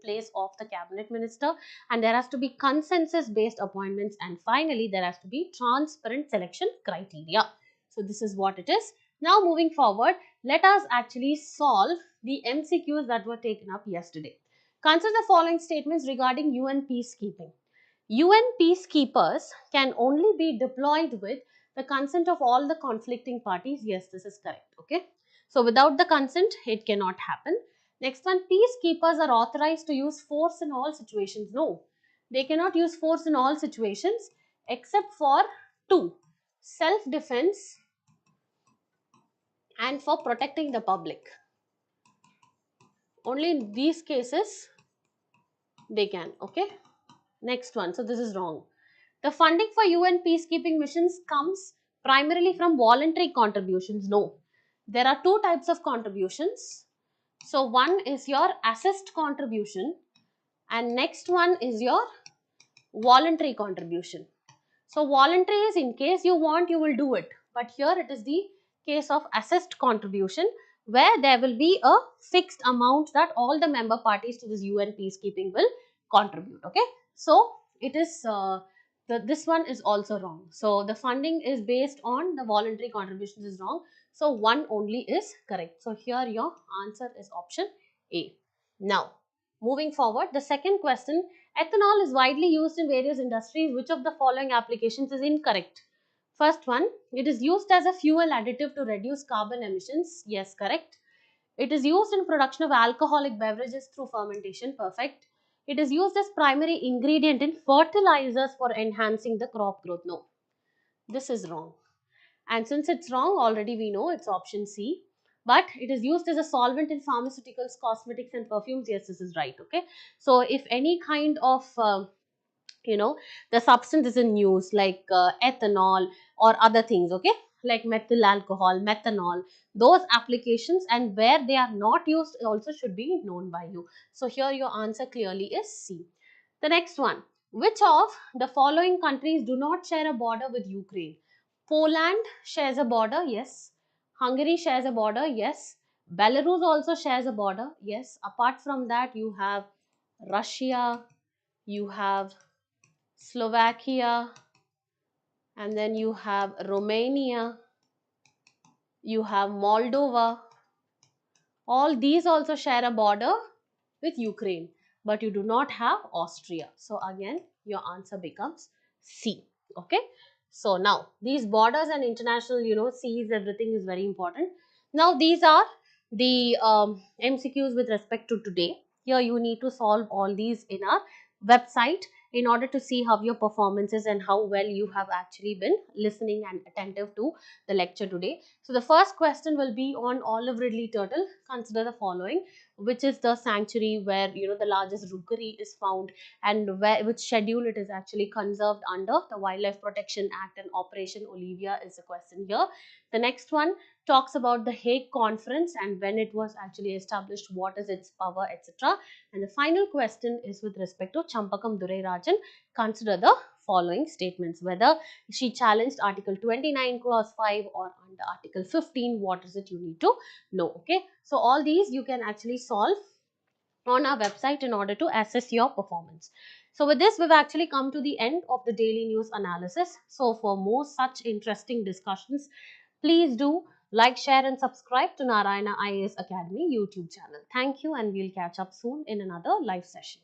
Speaker 1: place of the cabinet minister, and there has to be consensus based appointments, and finally there has to be transparent selection criteria. So this is what it is. Now moving forward, let us actually solve the MCQs that were taken up yesterday. Consider the following statements regarding UN peacekeeping. UN peacekeepers can only be deployed with the consent of all the conflicting parties. Yes, this is correct. Okay. So without the consent, it cannot happen. Next one, peacekeepers are authorized to use force in all situations. No, they cannot use force in all situations except for two: self-defense and for protecting the public. Only in these cases they can. Okay. Next one. So this is wrong. The funding for UN peacekeeping missions comes primarily from voluntary contributions. No, there are two types of contributions. So one is your assessed contribution, and next one is your voluntary contribution. So voluntary is in case you want, you will do it, but here it is the case of assessed contribution, where there will be a fixed amount that all the member parties to this UN peacekeeping will contribute. Okay, so it is this one is also wrong. So the funding is based on the voluntary contributions is wrong. So one only is correct. So here your answer is option A. Now moving forward, the second question: ethanol is widely used in various industries. Which of the following applications is incorrect? First one, it is used as a fuel additive to reduce carbon emissions. Yes, correct. It is used in production of alcoholic beverages through fermentation. Perfect. It is used as primary ingredient in fertilizers for enhancing the crop growth. No, this is wrong. And since it's wrong, already we know it's option C. But it is used as a solvent in pharmaceuticals, cosmetics and perfumes. Yes, this is right. Okay. So if any kind of the substance is in use like ethanol or other things, okay, like methyl alcohol, methanol, those applications and where they are not used also should be known by you. So here your answer clearly is C. The next one, which of the following countries do not share a border with Ukraine? Poland shares a border, yes. Hungary shares a border, yes. Belarus also shares a border, yes. Apart from that, you have Russia, you have Slovakia, and then you have Romania, you have Moldova. All these also share a border with Ukraine, but you do not have Austria. So again, your answer becomes C. Okay. So now these borders and international, seas, everything is very important. Now these are the MCQs with respect to today. Here you need to solve all these in our website in order to see how your performance is and how well you have actually been listening and attentive to the lecture today. So the first question will be on Olive Ridley turtle. Consider the following: which is the sanctuary where the largest rookery is found, and which schedule it is actually conserved under the Wildlife Protection Act, and Operation Olivia is the question here. The next one talks about the Hague Conference and when it was actually established, what is its power, etc. And the final question is with respect to Champakam Dorairajan. Consider the following statements: whether she challenged Article 29 clause 5 or under Article 15, what is it you need to know. Okay, so all these you can actually solve on our website in order to assess your performance. So with this, we've actually come to the end of the daily news analysis. So for more such interesting discussions, please do like, share and subscribe to Narayana IAS Academy YouTube channel. Thank you, and we'll catch up soon in another live session.